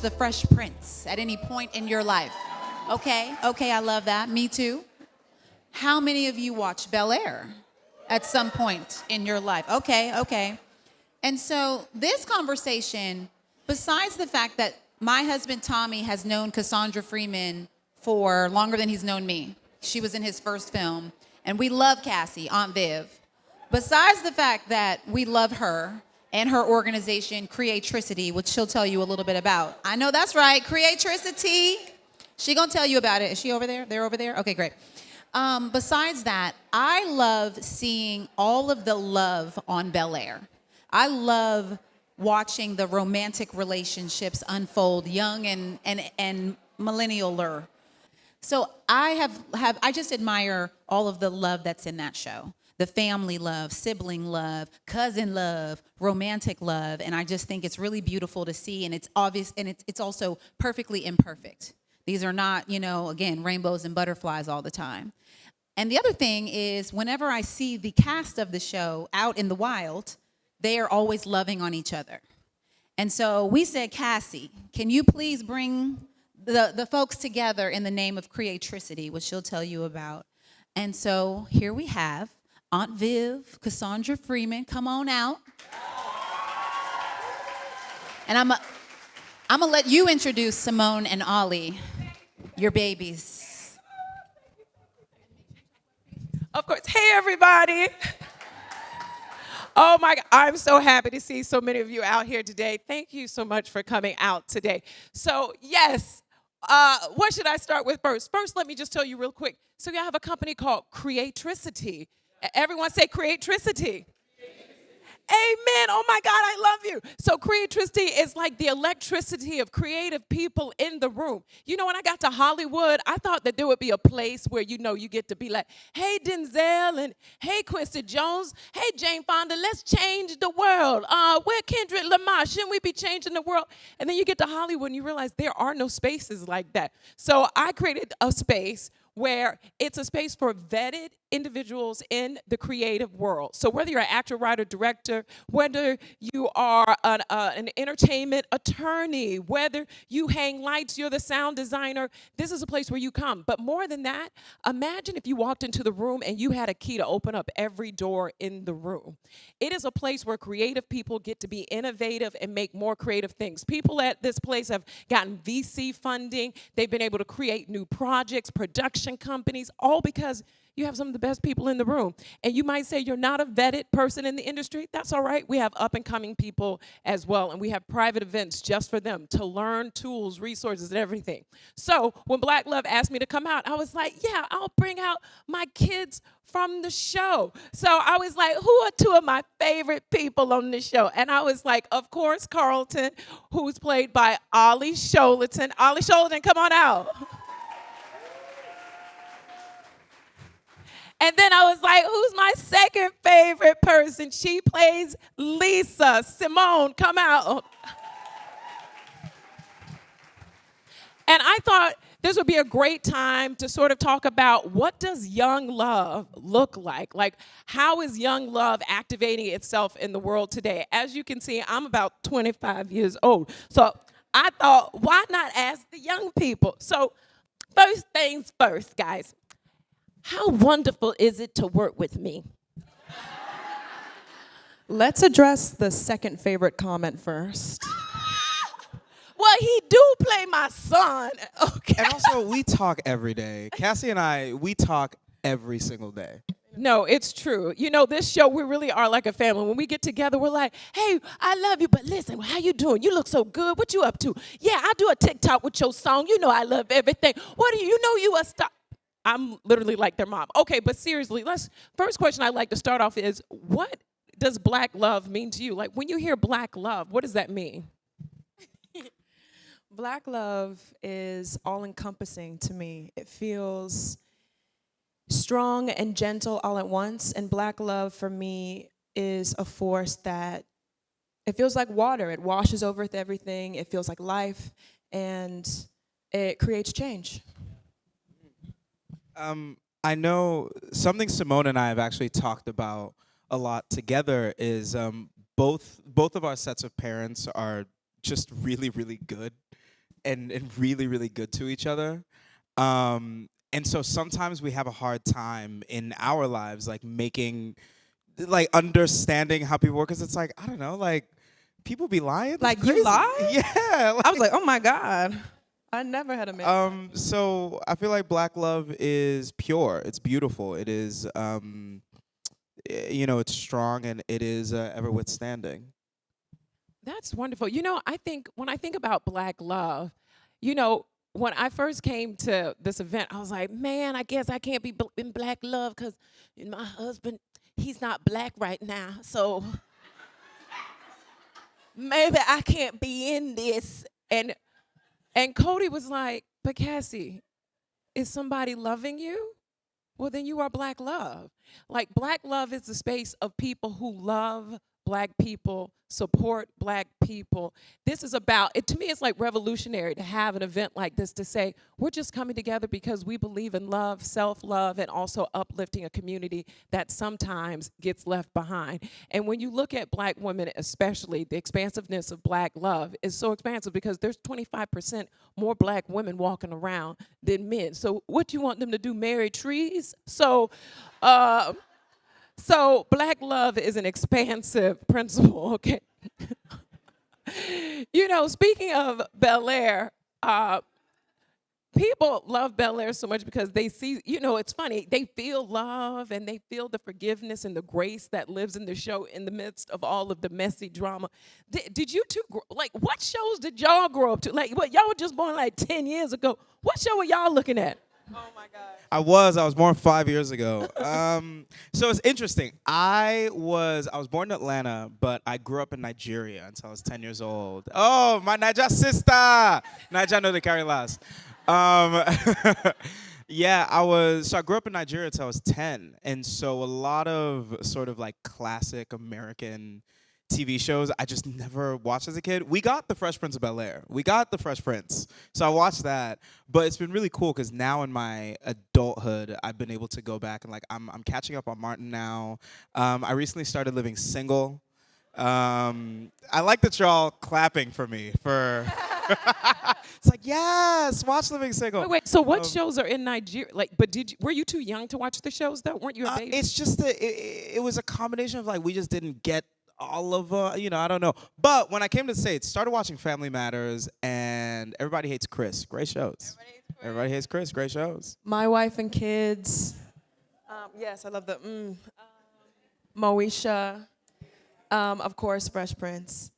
The Fresh Prince at any point in your life? Okay, I love that. Me too. How many of you watched Bel Air at some point in your life? Okay. And so this conversation, besides the fact that my husband Tommy has known Cassandra Freeman for longer than he's known me. She was in his first film. And we love Cassie, Aunt Viv. Besides the fact that we love her, and her organization, Creatricity, which she'll tell you a little bit about. I know that's right, Creatricity. She gonna tell you about it. Is she over there? They're over there? Okay, great. Besides that, I love seeing all of the love on Bel Air. I love watching the romantic relationships unfold, young and millennialer. So I just admire all of the love that's in that show. The family love, sibling love, cousin love, romantic love, and I just think it's really beautiful to see, and it's obvious, and it's also perfectly imperfect. These are not, again, rainbows and butterflies all the time. And the other thing is, whenever I see the cast of the show out in the wild, they are always loving on each other. And so we said, Cassie, can you please bring the folks together in the name of Creatricity, which she'll tell you about. And so here we have Aunt Viv, Cassandra Freeman, come on out. And I'm gonna let you introduce Simone and Olly, your babies. Of course. Hey, everybody. Oh, my God. I'm so happy to see so many of you out here today. Thank you so much for coming out today. So, yes, what should I start with first? First, let me just tell you real quick. So, we have a company called Creatricity. Everyone say Creatricity. Amen. Oh my God, I love you. So Creatricity is like the electricity of creative people in the room. When I got to Hollywood, I thought that there would be a place where, you get to be like, hey, Denzel, and hey, Quincy Jones, hey, Jane Fonda, let's change the world. We're Kendrick Lamar. Shouldn't we be changing the world? And then you get to Hollywood and you realize there are no spaces like that. So I created a space where it's a space for vetted individuals in the creative world. So whether you're an actor, writer, director, whether you are an entertainment attorney, whether you hang lights, you're the sound designer, this is a place where you come. But more than that, imagine if you walked into the room and you had a key to open up every door in the room. It is a place where creative people get to be innovative and make more creative things. People at this place have gotten VC funding. They've been able to create new projects, production companies, all because you have some of the best people in the room. And you might say you're not a vetted person in the industry. That's all right. We have up-and-coming people as well, and we have private events just for them to learn tools, resources, and everything. So when Black Love asked me to come out, I was like, yeah, I'll bring out my kids from the show. So I was like, who are two of my favorite people on the show? And I was like, of course, Carlton, who's played by Olly Sholotan. Olly Sholotan, come on out. And then I was like, who's my second favorite person? She plays Lisa. Simone, come out. And I thought this would be a great time to sort of talk about what does young love look like? Like, how is young love activating itself in the world today? As you can see, I'm about 25 years old. So I thought, why not ask the young people? So first things first, guys. How wonderful is it to work with me? Let's address the second favorite comment first. Well, he do play my son. Okay. And also, we talk every day. Cassie and I, we talk every single day. No, it's true. This show, we really are like a family. When we get together, we're like, hey, I love you, but listen, how you doing? You look so good. What you up to? Yeah, I do a TikTok with your song. I love everything. What do you a star? I'm literally like their mom. Okay, but seriously, first question I'd like to start off is, what does Black love mean to you? Like, when you hear Black love, what does that mean? Black love is all-encompassing to me. It feels strong and gentle all at once, and Black love for me is a force that it feels like water. It washes over with everything. It feels like life, and it creates change. I know something Simone and I have actually talked about a lot together is both of our sets of parents are just really, really good and really, really good to each other. And so sometimes we have a hard time in our lives, like understanding how people work. Cause it's like, I don't know, like people be lying. That's Like, you crazy. lie? Yeah. I was like, oh my God. I never had a man. So I feel like black love is pure. It's beautiful. It is, it's strong and it is ever withstanding. That's wonderful. I think when I think about black love, when I first came to this event, I was like, man, I guess I can't be in black love because my husband, he's not black right now. So maybe I can't be in this. And Cody was like, but Cassie, is somebody loving you? Well, then you are black love. Like, black love is the space of people who love black people, support black people. This is about, to me, it's like revolutionary to have an event like this to say, we're just coming together because we believe in love, self-love, and also uplifting a community that sometimes gets left behind. And when you look at black women, especially, the expansiveness of black love is so expansive because there's 25% more black women walking around than men. So what you want them to do, marry trees? So black love is an expansive principle, okay? Speaking of Bel Air, people love Bel Air so much because they see, it's funny, they feel love and they feel the forgiveness and the grace that lives in the show in the midst of all of the messy drama. Did you two, what shows did y'all grow up to? Like, what, y'all were just born like 10 years ago. What show were y'all looking at? Oh my God. I was born 5 years ago. So it's interesting. I was born in Atlanta, but I grew up in Nigeria until I was 10 years old. Oh, my Niger sister. Niger know they carry last. Yeah, I grew up in Nigeria until I was 10. And so a lot of sort of like classic American TV shows I just never watched as a kid. We got The Fresh Prince of Bel Air. We got The Fresh Prince. So I watched that. But it's been really cool because now in my adulthood, I've been able to go back and I'm catching up on Martin now. I recently started living single. I like that you're all clapping for me for it's like, yes, watch Living Single. Wait, so what shows are in Nigeria? Like, but were you too young to watch the shows though? Weren't you a baby? It's just that it was a combination of like we just didn't get all of I don't know. But when I came to the States, started watching Family Matters and Everybody Hates Chris. Great shows. Everybody Hates Chris. Great shows. My Wife and Kids. Yes, I love the Moesha. Of course, Fresh Prince.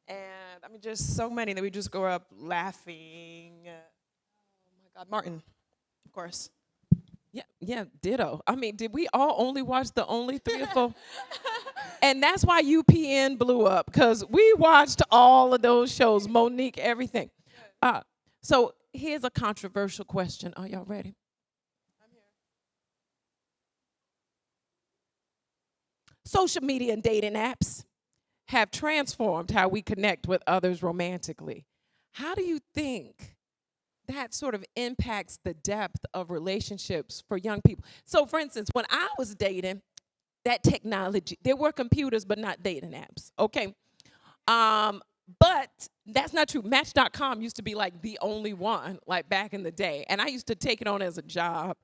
And I mean, just so many that we just grew up laughing. Oh my God, Martin, of course. Yeah, ditto. I mean, did we all only watch the only 3 or 4? And that's why UPN blew up, because we watched all of those shows, Monique, everything. So here's a controversial question. Are y'all ready? I'm here. Social media and dating apps have transformed how we connect with others romantically. How do you think that sort of impacts the depth of relationships for young people? So, for instance, when I was dating, that technology, there were computers, but not dating apps, okay? But that's not true. Match.com used to be like the only one, like back in the day. And I used to take it on as a job.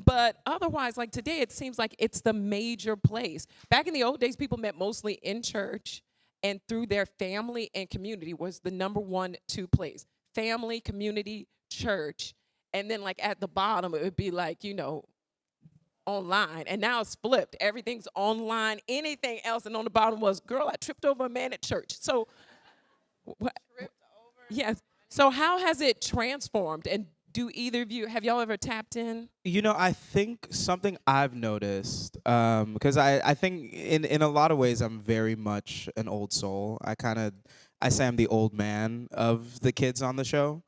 But otherwise, like today, it seems like it's the major place. Back in the old days, people met mostly in church and through their family and community was the number 1, 2 place. Family, community, church. And then like at the bottom, it would be like, online. And now it's flipped. Everything's online, anything else. And on the bottom was, girl, I tripped over a man at church. So, yes. So how has it transformed? And do either of you, have y'all ever tapped in? I think something I've noticed, because I think in a lot of ways I'm very much an old soul. I say I'm the old man of the kids on the show.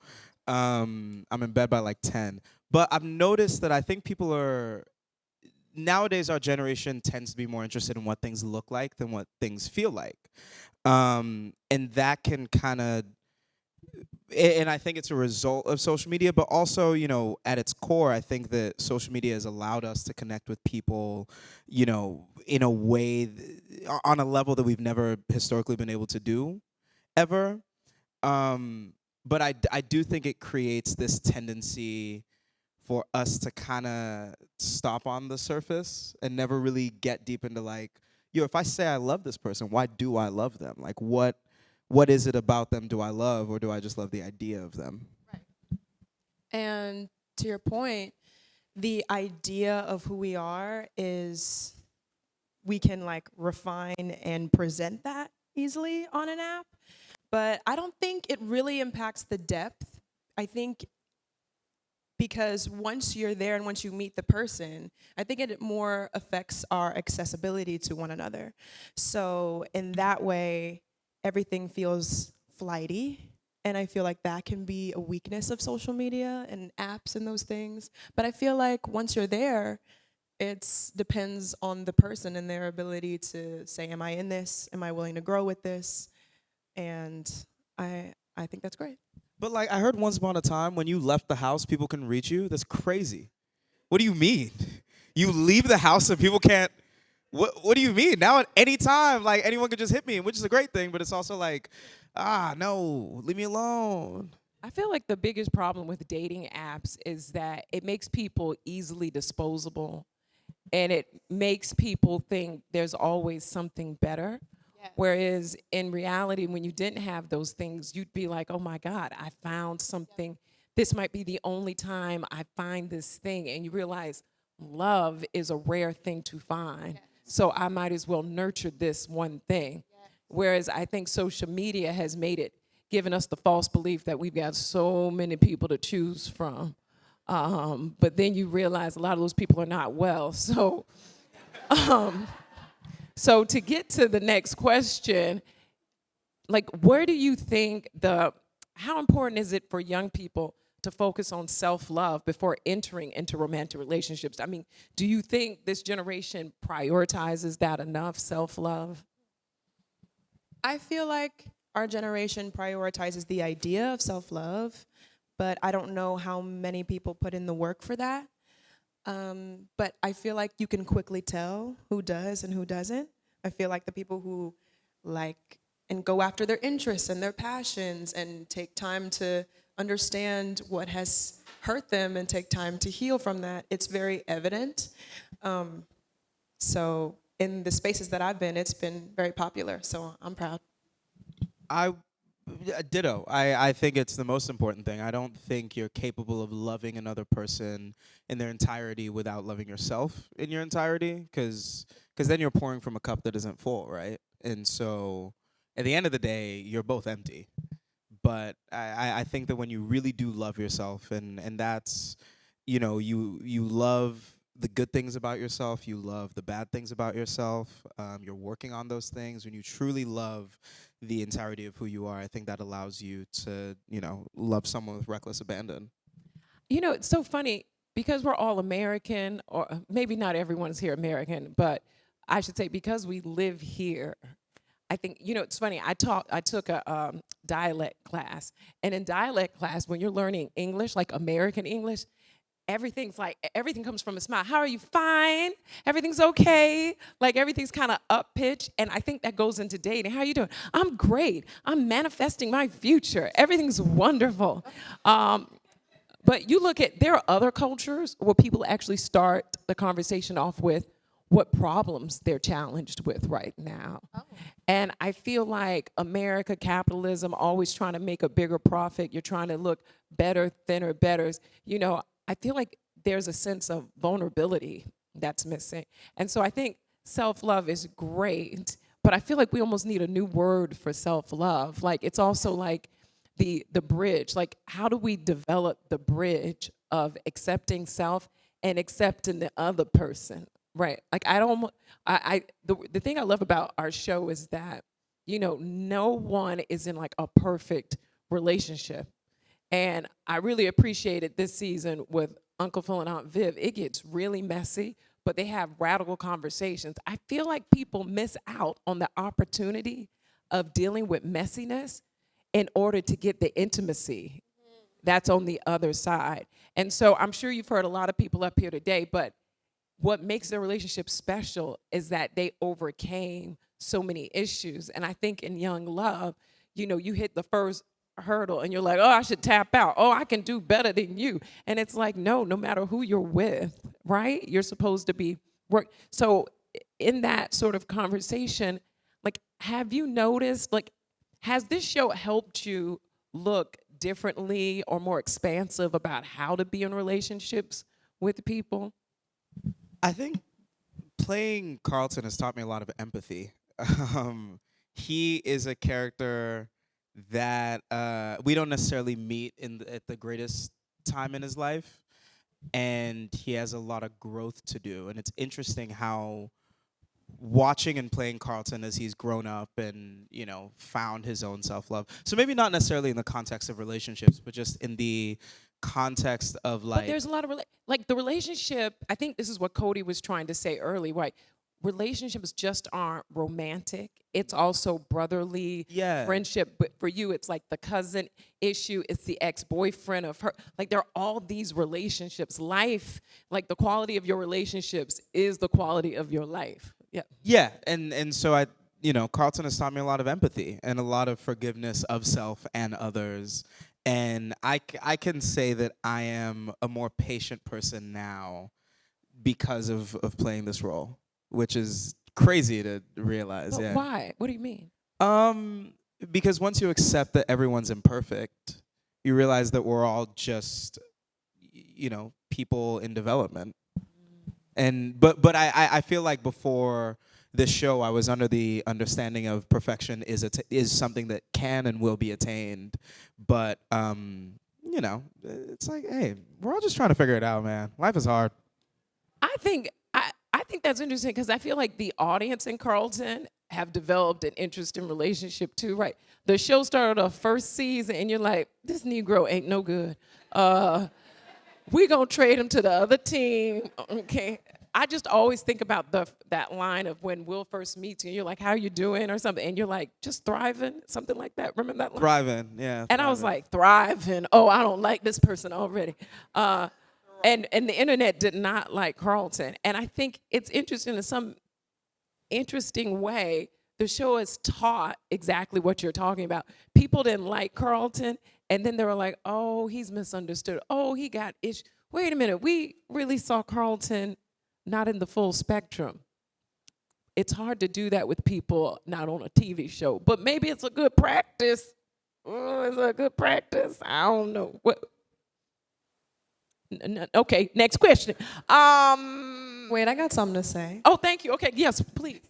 I'm in bed by like 10. But I've noticed that I think people are nowadays our generation tends to be more interested in what things look like than what things feel like. And that can kind of, and I think it's a result of social media, but also, at its core, I think that social media has allowed us to connect with people, in a way, on a level that we've never historically been able to do ever. But I do think it creates this tendency for us to kind of stop on the surface and never really get deep into like, if I say I love this person, why do I love them? Like, what is it about them do I love, or do I just love the idea of them? And to your point, the idea of who we are is we can like refine and present that easily on an app, but I don't think it really impacts the depth. I think because once you're there and once you meet the person, I think it more affects our accessibility to one another. So in that way, everything feels flighty. And I feel like that can be a weakness of social media and apps and those things. But I feel like once you're there, it depends on the person and their ability to say, am I in this? Am I willing to grow with this? And I think that's great. But like, I heard once upon a time when you left the house, people can reach you. That's crazy. What do you mean? You leave the house and people can't? What do you mean? Now at any time, like, anyone could just hit me, which is a great thing, but it's also like, no, leave me alone. I feel like the biggest problem with dating apps is that it makes people easily disposable, and it makes people think there's always something better. Whereas in reality, when you didn't have those things, you'd be like, oh my God, I found something. This might be the only time I find this thing. And you realize love is a rare thing to find. So I might as well nurture this one thing. Whereas I think social media has given us the false belief that we've got so many people to choose from. But then you realize a lot of those people are not well. So, so to get to the next question, like, where do you think how important is it for young people to focus on self-love before entering into romantic relationships? I mean, do you think this generation prioritizes that enough, self-love? I feel like our generation prioritizes the idea of self-love, but I don't know how many people put in the work for that. But I feel like you can quickly tell who does and who doesn't. I feel like the people who like and go after their interests and their passions and take time to understand what has hurt them and take time to heal from that, it's very evident. So in the spaces that I've been, it's been very popular, so I'm proud. Ditto. I think it's the most important thing. I don't think you're capable of loving another person in their entirety without loving yourself in your entirety, because then you're pouring from a cup that isn't full, right? And so at the end of the day, you're both empty. But I think that when you really do love yourself, and that's, you love the good things about yourself, you love the bad things about yourself, you're working on those things. When you truly love the entirety of who you are, I think that allows you to, love someone with reckless abandon. It's so funny because we're all American, or maybe not everyone's here American, but I should say because we live here, I think, it's funny, I took a dialect class, and in dialect class, when you're learning English, like American English, everything comes from a smile. How are you? Fine. Everything's okay. Like, everything's kind of up pitch, and I think that goes into dating. How are you doing? I'm great. I'm manifesting my future. Everything's wonderful. But you look at, there are other cultures where people actually start the conversation off with what problems they're challenged with right now. Oh. And I feel like America, capitalism, always trying to make a bigger profit. You're trying to look better, thinner, better. I feel like there's a sense of vulnerability that's missing. And so I think self-love is great, but I feel like we almost need a new word for self-love. Like, it's also like the bridge. Like, how do we develop the bridge of accepting self and accepting the other person? Right. Like, the thing I love about our show is that, no one is in like a perfect relationship. And I really appreciated this season with Uncle Phil and Aunt Viv. It gets really messy, but they have radical conversations. I feel like people miss out on the opportunity of dealing with messiness in order to get the intimacy that's on the other side. And so I'm sure you've heard a lot of people up here today, but what makes their relationship special is that they overcame so many issues. And I think in young love, you know, you hit the first hurdle and you're like, oh, I should tap out. Oh, I can do better than you. And it's like, no matter who you're with, right? You're supposed to be work. So in that sort of conversation, like, have you noticed, like, has this show helped you look differently or more expansive about how to be in relationships with people? I think playing Carlton has taught me a lot of empathy. He is a character that we don't necessarily meet at the greatest time in his life, and he has a lot of growth to do. And it's interesting how watching and playing Carlton as he's grown up and, you know, found his own self-love. So maybe not necessarily in the context of relationships, but just in the context of like. But there's a lot of like the relationship. I think this is what Cody was trying to say early, right? Relationships just aren't romantic. It's also brotherly friendship. But for you, it's like the cousin issue. It's the ex-boyfriend of her. Like, there are all these relationships. Life, like the quality of your relationships is the quality of your life. Yeah. Yeah, and so I, you know, Carlton has taught me a lot of empathy and a lot of forgiveness of self and others. And I can say that I am a more patient person now because of playing this role, which is crazy to realize. But yeah. why? What do you mean? Because once you accept that everyone's imperfect, you realize that we're all just, you know, people in development. And but I feel like before this show, I was under the understanding of perfection is something that can and will be attained. But you know, it's like, hey, we're all just trying to figure it out, man. Life is hard. I think that's interesting because I feel like the audience in Carlton have developed an interesting relationship too, right? The show started off first season and you're like, this Negro ain't no good. We gonna trade him to the other team, okay? I just always think about that line of when Will first meets you, and you're like, how you doing, or something, and you're like, just thriving, something like that. Remember that line? Thriving, yeah. And I was like, thriving. Oh, I don't like this person already. And the internet did not like Carlton. And I think it's interesting in some interesting way, the show has taught exactly what you're talking about. People didn't like Carlton, and then they were like, oh, he's misunderstood. Oh, he got issues. Wait a minute, we really saw Carlton not in the full spectrum. It's hard to do that with people not on a TV show, but maybe it's a good practice. Oh, it's a good practice. I don't know. What? Okay, next question. Wait, I got something to say. Oh, thank you. Okay, yes, please.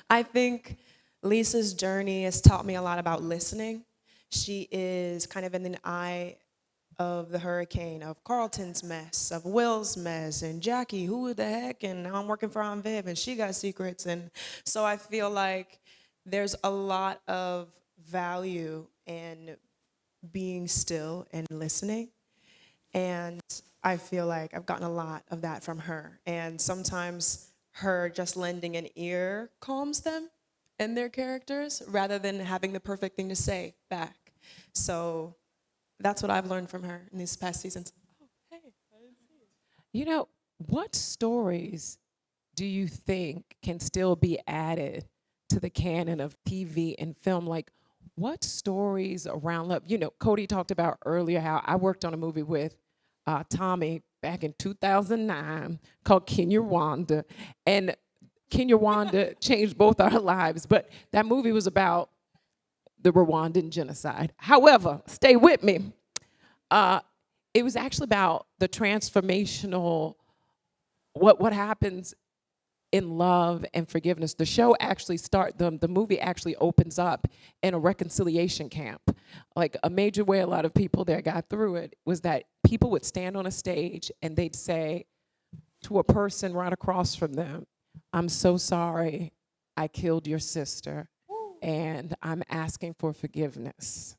I think Lisa's journey has taught me a lot about listening. She is kind of in the eye of the hurricane, of Carlton's mess, of Will's mess, and Jackie, who the heck, and now I'm working for Aunt Viv, and she got secrets. And so I feel like there's a lot of value in being still and listening. And I feel like I've gotten a lot of that from her. And sometimes her just lending an ear calms them and their characters rather than having the perfect thing to say back. So that's what I've learned from her in these past seasons. Oh, hey, I didn't see it. You know, what stories do you think can still be added to the canon of TV and film? Like, what stories around love? You know, Cody talked about earlier how I worked on a movie with Tommy back in 2009 called Kinyarwanda. And Kinyarwanda changed both our lives, but that movie was about the Rwandan genocide. However, stay with me. It was actually about the transformational, what happens in love and forgiveness. The show actually the movie actually opens up in a reconciliation camp. Like, a major way a lot of people there got through it was that people would stand on a stage and they'd say to a person right across from them, I'm so sorry I killed your sister, and I'm asking for forgiveness.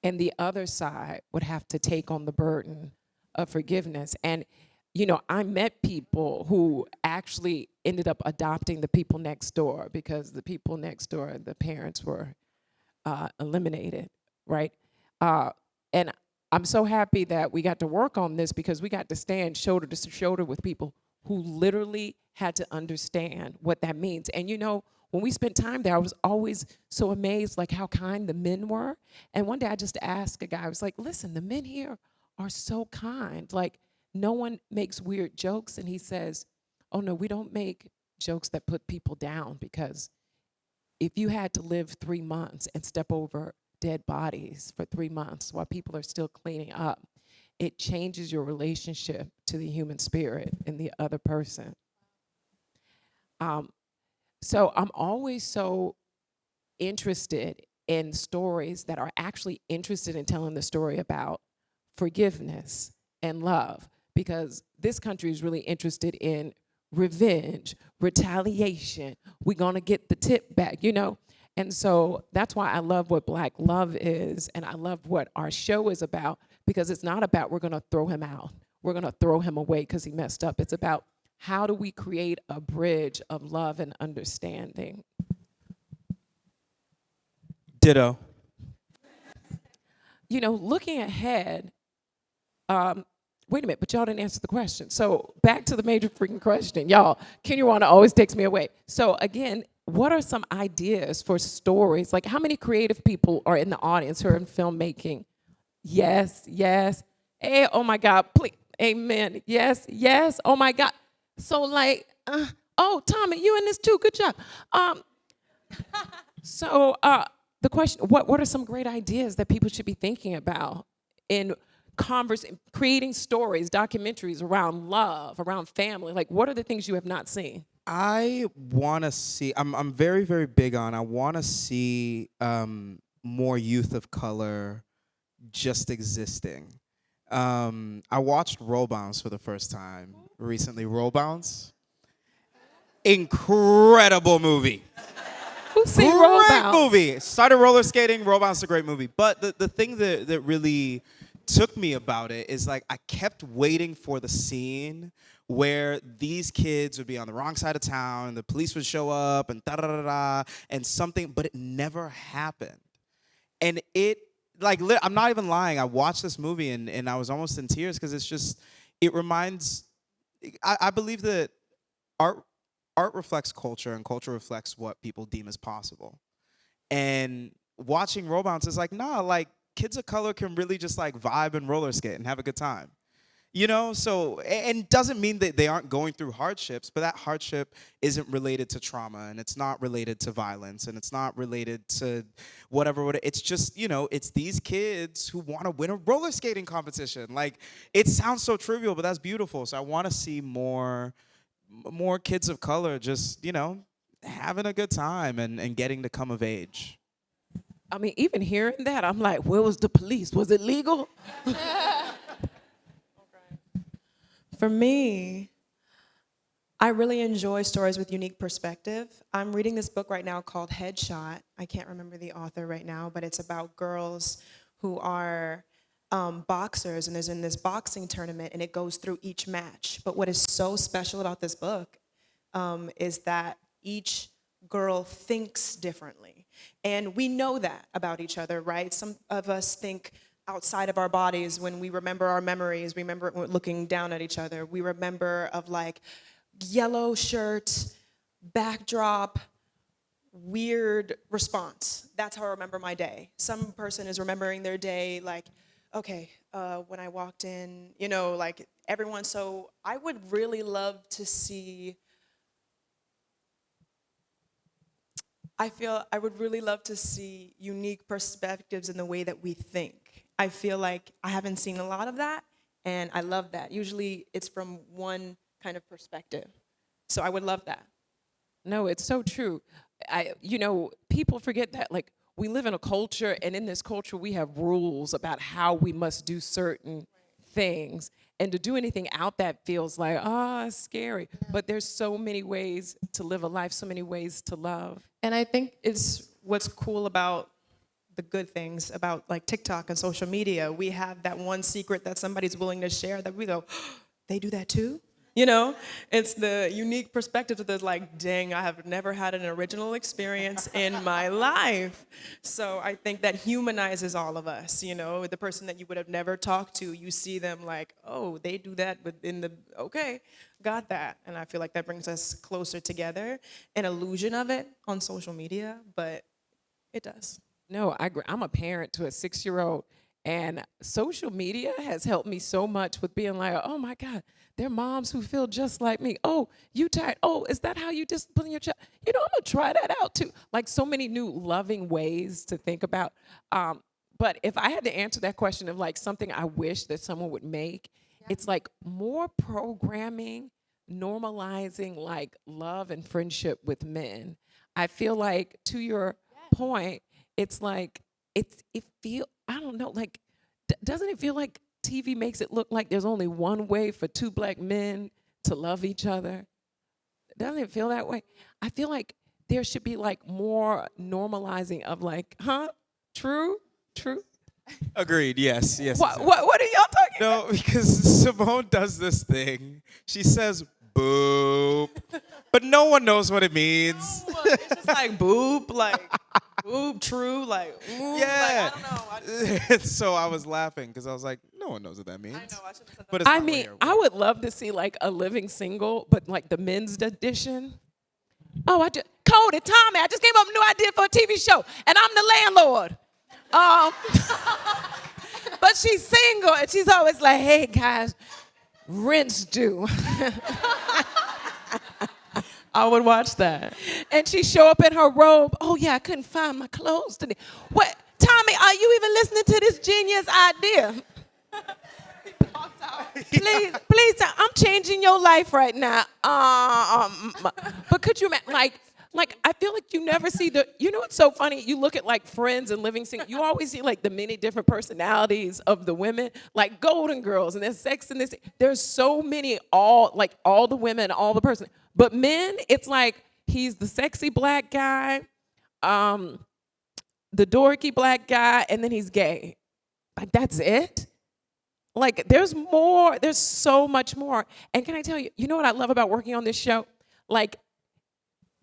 And the other side would have to take on the burden of forgiveness. And I met people who actually ended up adopting the people next door because the people next door, the parents were eliminated, right? And I'm so happy that we got to work on this because we got to stand shoulder to shoulder with people who literally had to understand what that means. And when we spent time there, I was always so amazed like how kind the men were. And one day I just asked a guy, I was like, listen, the men here are so kind. Like, no one makes weird jokes. And he says, oh no, we don't make jokes that put people down, because if you had to live 3 months and step over dead bodies for 3 months while people are still cleaning up, it changes your relationship to the human spirit and the other person. So I'm always so interested in stories that are actually interested in telling the story about forgiveness and love, because this country is really interested in revenge, retaliation. We're gonna get the tip back, And so that's why I love what Black Love is, and I love what our show is about, because it's not about we're gonna throw him out, we're gonna throw him away because he messed up. It's about how do we create a bridge of love and understanding. Ditto. Looking ahead, wait a minute, but y'all didn't answer the question. So back to the major freaking question. Y'all, Kenyawanda always takes me away. So again, what are some ideas for stories? Like, how many creative people are in the audience who are in filmmaking? Yes, yes. Hey, oh my God, please, amen. Yes, yes, oh my God. So like, oh, Tommy, you in this too, good job. So the question, what are some great ideas that people should be thinking about in creating stories, documentaries around love, around family? Like, what are the things you have not seen? I want to see, I'm very, very big on, I want to see more youth of color just existing. I watched Roll Bounce for the first time recently. Roll Bounce? Incredible movie. Who's seen Roll Great Bounce? movie. Started roller skating. Roll Bounce is a great movie. But the thing that really took me about it is like I kept waiting for the scene where these kids would be on the wrong side of town and the police would show up and da-da-da-da and something, but it never happened. And it, like, I'm not even lying. I watched this movie and I was almost in tears because it's just, it reminds, I believe that art reflects culture and culture reflects what people deem as possible. And watching Roll Bounce is like, nah, like kids of color can really just like vibe and roller skate and have a good time. So, and doesn't mean that they aren't going through hardships, but that hardship isn't related to trauma and it's not related to violence and it's not related to whatever. It's just, it's these kids who want to win a roller skating competition. Like, it sounds so trivial, but that's beautiful. So I want to see more kids of color just, having a good time and getting to come of age. I mean, even hearing that, I'm like, where was the police? Was it legal? For me, I really enjoy stories with unique perspective. I'm reading this book right now called Headshot. I can't remember the author right now, but it's about girls who are boxers, and there's in this boxing tournament, and it goes through each match. But what is so special about this book is that each girl thinks differently. And we know that about each other, right? Some of us think outside of our bodies when we remember our memories. We remember looking down at each other. We remember of like yellow shirt, backdrop, weird response. That's how I remember my day. Some person is remembering their day like, okay, when I walked in, like everyone. So I would really love to see, I would really love to see unique perspectives in the way that we think. I feel like I haven't seen a lot of that, and I love that. Usually it's from one kind of perspective. So I would love that. No, it's so true. People forget that, like, we live in a culture, and in this culture, we have rules about how we must do certain things. And to do anything out that feels like, it's scary. But there's so many ways to live a life, so many ways to love. And I think it's what's cool about the good things about like TikTok and social media. We have that one secret that somebody's willing to share that we go, they do that too? You know, it's the unique perspective that there's like, dang, I have never had an original experience in my life. So I think that humanizes all of us, you know, the person that you would have never talked to, you see them like, oh, they do that within the, okay, got that. And I feel like that brings us closer together, an illusion of it on social media, but it does. No, I agree. I'm a parent to a 6-year-old, and social media has helped me so much with being like, oh my God, there are moms who feel just like me. Oh, you tired? Oh, is that how you discipline your child? You know, I'm gonna try that out too. Like so many new loving ways to think about. But if I had to answer that question of like something I wish that someone would make, it's like more programming, normalizing like love and friendship with men. I feel like to your point, it's like it feel I don't know, like doesn't it feel like TV makes it look like there's only one way for two black men to love each other? Doesn't it feel that way? I feel like there should be like more normalizing of like, true. Agreed. Yes. Yes. What are y'all talking about? No, because Simone does this thing. She says boop, but no one knows what it means. It's just like boob, true, like, ooh, Yeah. like, I don't know. So I was laughing because I was like, no one knows what that means. I know, I should have said that. But it's I not mean, weird. I would love to see like a living single, but like the men's edition. Oh, Cody, Tommy, I just came up with a new idea for a TV show, and I'm the landlord. But she's single, and she's always like, hey, guys, rent's due. I would watch that. And she show up in her robe. Oh, yeah, I couldn't find my clothes today. What, Tommy, are you even listening to this genius idea? Please, I'm changing your life right now. But could you imagine, like I feel like you never see you know what's so funny? You look at like Friends and Living Single, you always see like the many different personalities of the women, like Golden Girls, and there's Sex and this. There's so many, all the women, all the person. But men, it's like he's the sexy black guy, the dorky black guy, and then he's gay. Like that's it? Like there's more, there's so much more. And can I tell you, you know what I love about working on this show? Like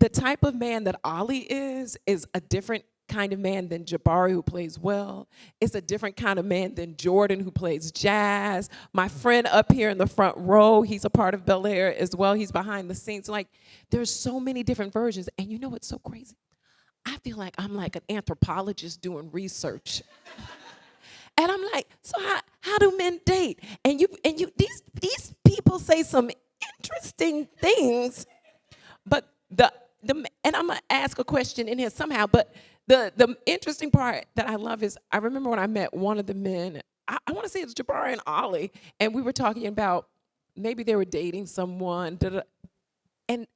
the type of man that Olly is a different kind of man than Jabari, who plays well. It's a different kind of man than Jordan, who plays jazz. My friend up here in the front row, he's a part of Bel Air as well. He's behind the scenes. Like there's so many different versions. And you know what's so crazy? I feel like I'm like an anthropologist doing research. And I'm like, so how do men date? And these people say some interesting things, but and I'm gonna ask a question in here somehow. But the interesting part that I love is I remember when I met one of the men. I want to say it's Jabari and Olly, and we were talking about maybe they were dating someone, and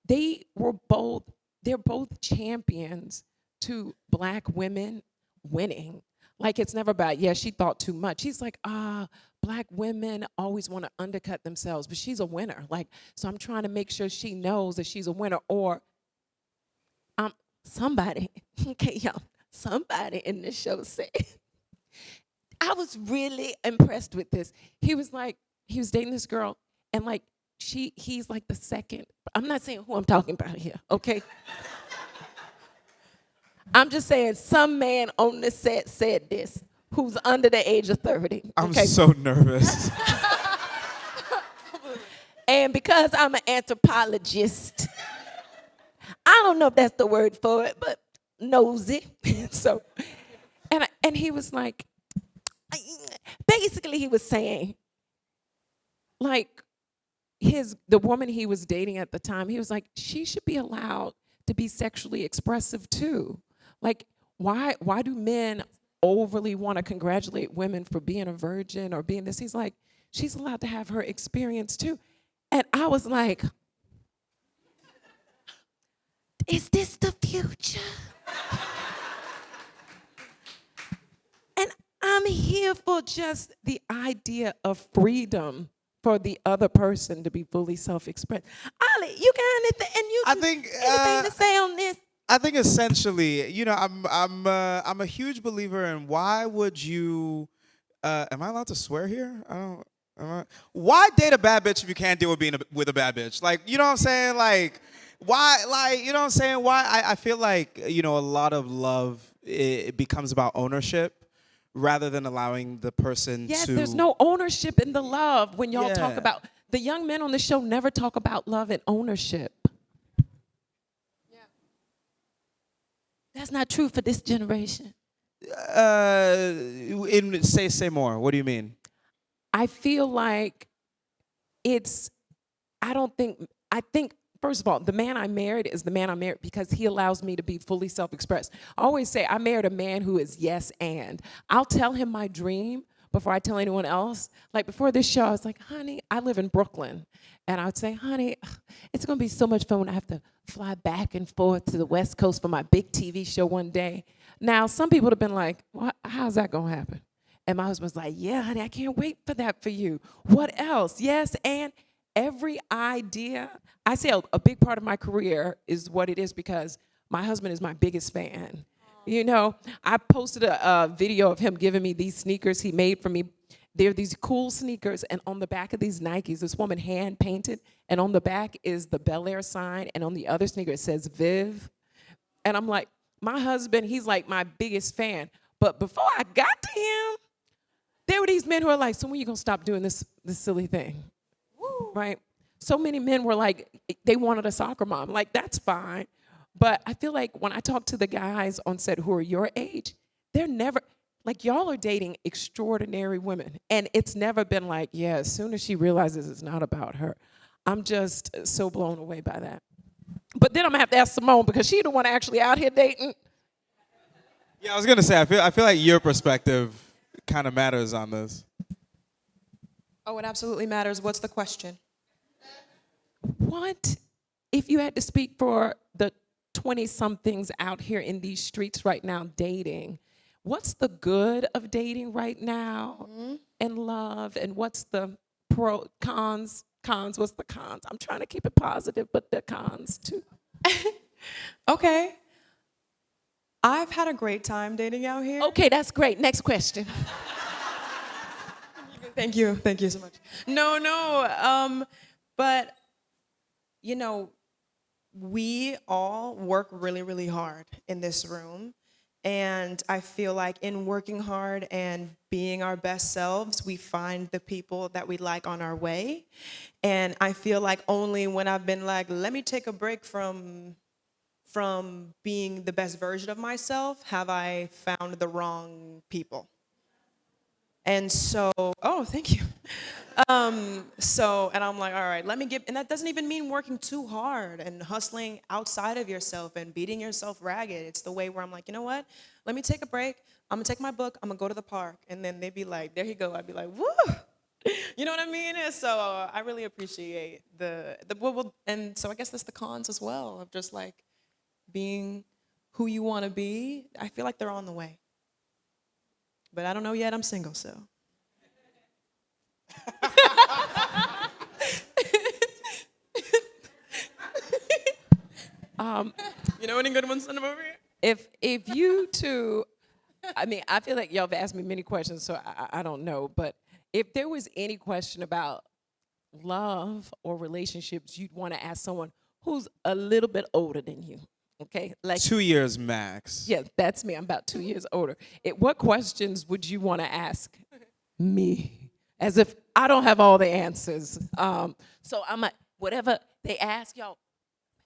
they're both champions to black women winning. Like it's never about, yeah, she thought too much. He's like, black women always want to undercut themselves, but she's a winner. Like, so I'm trying to make sure she knows that she's a winner. Or somebody, okay, y'all, somebody in this show said, I was really impressed with this. He was dating this girl, and like he's like the second. I'm not saying who I'm talking about here, okay? I'm just saying some man on the set said this who's under the age of 30. I'm okay? so nervous. And because I'm an anthropologist, I don't know if that's the word for it, but nosy. So, and he was like, basically he was saying, like, the woman he was dating at the time, he was like, she should be allowed to be sexually expressive too. Like, why do men overly want to congratulate women for being a virgin or being this? He's like, she's allowed to have her experience too. And I was like, is this the future? And I'm here for just the idea of freedom for the other person to be fully self-expressed. Olly, you got anything? And anything to say on this? I think essentially, you know, I'm a huge believer in why would you? Am I allowed to swear here? I don't. Why date a bad bitch if you can't deal with being with a bad bitch? Like, you know what I'm saying? Like, why? Like, you know what I'm saying? Why? I feel like, you know, a lot of love, it becomes about ownership rather than allowing the person Yes, to. there's no ownership in the love when y'all talk Yeah. about, the young men on the show never talk about love and ownership. That's not true for this generation. Say more. What do you mean? I feel like it's, I think, first of all, the man I married is the man I married because he allows me to be fully self-expressed. I always say I married a man who is yes and. I'll tell him my dream before I tell anyone else. Like before this show, I was like, honey, I live in Brooklyn. And I would say, honey, it's gonna be so much fun when I have to fly back and forth to the West Coast for my big TV show one day. Now, some people have been like, how's that gonna happen? And my husband's like, yeah, honey, I can't wait for that for you. What else? Yes, and every idea. I say a big part of my career is what it is because my husband is my biggest fan. You know, I posted a video of him giving me these sneakers he made for me. They're these cool sneakers, and on the back of these Nikes, this woman hand painted, and on the back is the Bel Air sign, and on the other sneaker it says Viv. And I'm like, my husband, he's like my biggest fan. But before I got to him, there were these men who are like, so when are you gonna stop doing this silly thing? Woo. Right? So many men were like, they wanted a soccer mom. Like, that's fine. But I feel like when I talk to the guys on set who are your age, they're never, like y'all are dating extraordinary women. And it's never been like, yeah, as soon as she realizes it's not about her. I'm just so blown away by that. But then I'm gonna have to ask Simone because she's the one actually out here dating. Yeah, I was gonna say, I feel like your perspective kind of matters on this. Oh, it absolutely matters. What's the question? What if you had to speak for the 20-somethings out here in these streets right now dating? What's the good of dating right now and love? And what's the cons? What's the cons? I'm trying to keep it positive, but the cons too. Okay. I've had a great time dating out here. Okay, that's great. Next question. Thank you. Thank you so much. No. But, you know, we all work really, really hard in this room. And I feel like in working hard and being our best selves, we find the people that we like on our way. And I feel like only when I've been like, let me take a break from being the best version of myself, have I found the wrong people. And so, oh, thank you. And I'm like, all right, let me get, and that doesn't even mean working too hard and hustling outside of yourself and beating yourself ragged. It's the way where I'm like, you know what? Let me take a break. I'm gonna take my book. I'm gonna go to the park. And then they'd be like, there you go. I'd be like, woo. You know what I mean? And so I really appreciate and so I guess that's the cons as well of just like being who you want to be. I feel like they're on the way. But I don't know yet. I'm single, so. You know any good ones? Send them over here. If you two, I mean, I feel like y'all have asked me many questions, so I don't know. But if there was any question about love or relationships, you'd want to ask someone who's a little bit older than you. Okay, like 2 years max. Yeah, that's me. I'm about 2 years older. What questions would you want to ask me? As if I don't have all the answers. So I'm like, whatever they ask, y'all,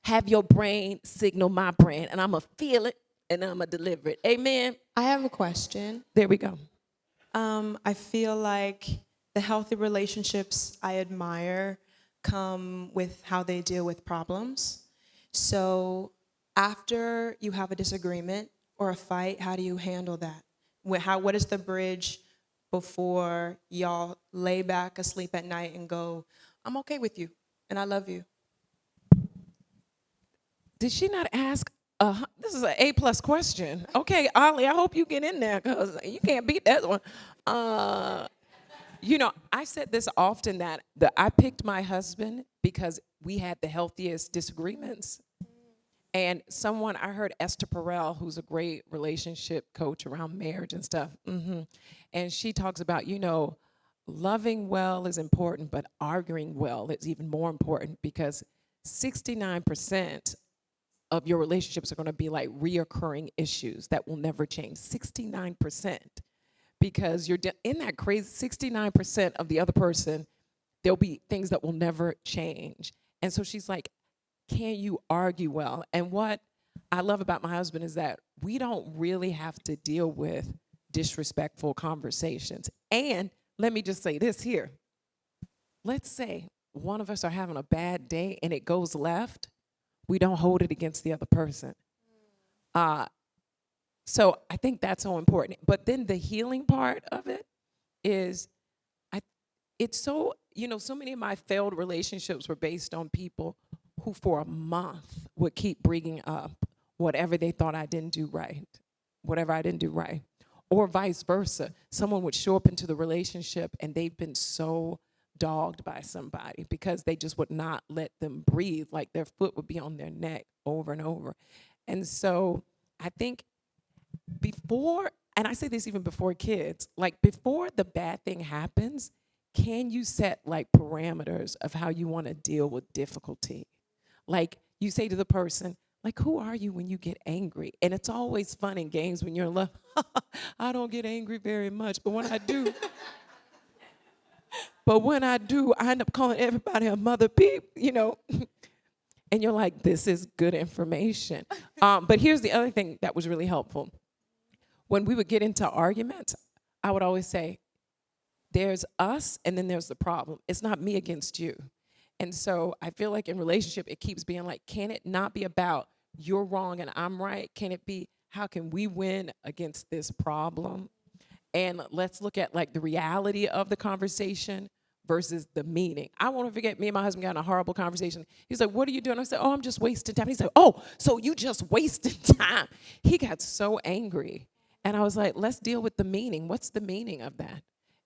have your brain signal my brain, and I'm going to feel it, and I'm going to deliver it. Amen? I have a question. There we go. I feel like the healthy relationships I admire come with how they deal with problems. So after you have a disagreement or a fight, how do you handle that? What is the bridge before y'all lay back asleep at night and go, I'm okay with you, and I love you? Did she not ask? This is an A+ question. Okay, Olly, I hope you get in there because you can't beat that one. You know, I said this often that I picked my husband because we had the healthiest disagreements. And I heard Esther Perel, who's a great relationship coach around marriage and stuff, and she talks about, you know, loving well is important, but arguing well is even more important, because 69% of your relationships are going to be like reoccurring issues that will never change. 69%. Because you're in that crazy 69% of the other person, there'll be things that will never change. And so she's like, can you argue well? And what I love about my husband is that we don't really have to deal with disrespectful conversations. And let me just say this here. Let's say one of us are having a bad day and it goes left. We don't hold it against the other person. So I think that's so important. But then the healing part of it is, it's so, so many of my failed relationships were based on people who for a month would keep bringing up whatever they thought I didn't do right, whatever I didn't do right. Or vice versa. Someone would show up into the relationship and they've been so dogged by somebody because they just would not let them breathe, like their foot would be on their neck over and over. And so I think before, and I say this even before kids, like before the bad thing happens, can you set like parameters of how you want to deal with difficulty? Like you say to the person, like, who are you when you get angry? And it's always fun in games when you're in love. I don't get angry very much, but when I do, I end up calling everybody a mother beep, and you're like, this is good information. But here's the other thing that was really helpful. When we would get into arguments, I would always say, there's us and then there's the problem. It's not me against you. And so I feel like in relationship, it keeps being like, can it not be about you're wrong and I'm right? Can it be, how can we win against this problem? And let's look at like the reality of the conversation versus the meaning. I won't forget, me and my husband got in a horrible conversation. He's like, what are you doing? I said, oh, I'm just wasting time. He's like, oh, so you just wasted time. He got so angry. And I was like, let's deal with the meaning. What's the meaning of that?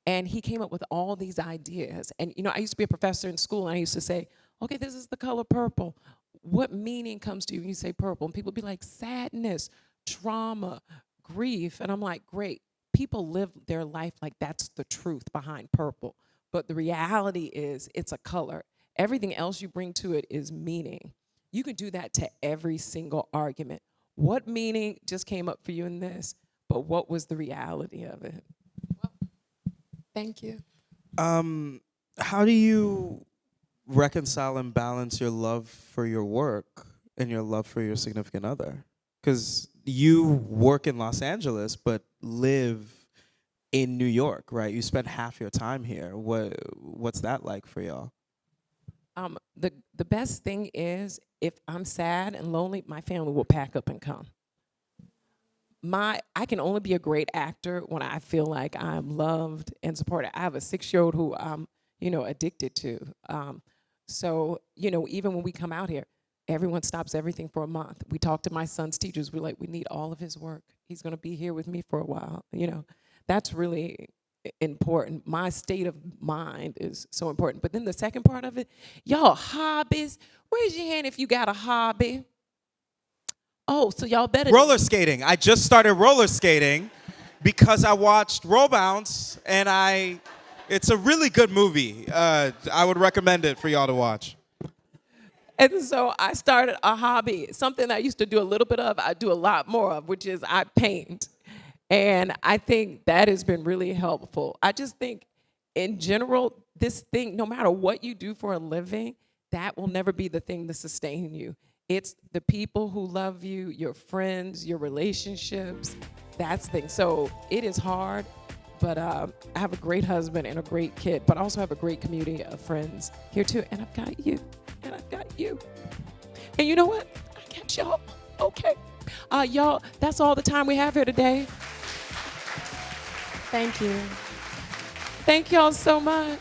And he came up with all these ideas. And, I used to be a professor in school, and I used to say, okay, this is the color purple. What meaning comes to you when you say purple? And people would be like, sadness, trauma, grief. And I'm like, great. People live their life like that's the truth behind purple. But the reality is it's a color. Everything else you bring to it is meaning. You can do that to every single argument. What meaning just came up for you in this? But what was the reality of it? Thank you. How do you reconcile and balance your love for your work and your love for your significant other? Because you work in Los Angeles but live in New York, right? You spend half your time here. What's that like for y'all? The best thing is, if I'm sad and lonely, my family will pack up and come. I can only be a great actor when I feel like I'm loved and supported. I have a 6-year-old who I'm, addicted to. So, even when we come out here, everyone stops everything for a month. We talk to my son's teachers. We're like, we need all of his work. He's going to be here with me for a while. That's really important. My state of mind is so important. But then the second part of it, y'all, hobbies. Raise your hand if you got a hobby. Oh, so y'all better. Roller skating. I just started roller skating because I watched Roll Bounce, and it's a really good movie. I would recommend it for y'all to watch. And so I started a hobby, something I used to do a little bit of, I do a lot more of, which is I paint. And I think that has been really helpful. I just think, in general, this thing, no matter what you do for a living, that will never be the thing to sustain you. It's the people who love you, your friends, your relationships. That's the thing. So it is hard, but I have a great husband and a great kid, but I also have a great community of friends here too. And I've got you, and I've got you. And you know what? I got y'all. Okay. Y'all, that's all the time we have here today. Thank you. Thank y'all so much.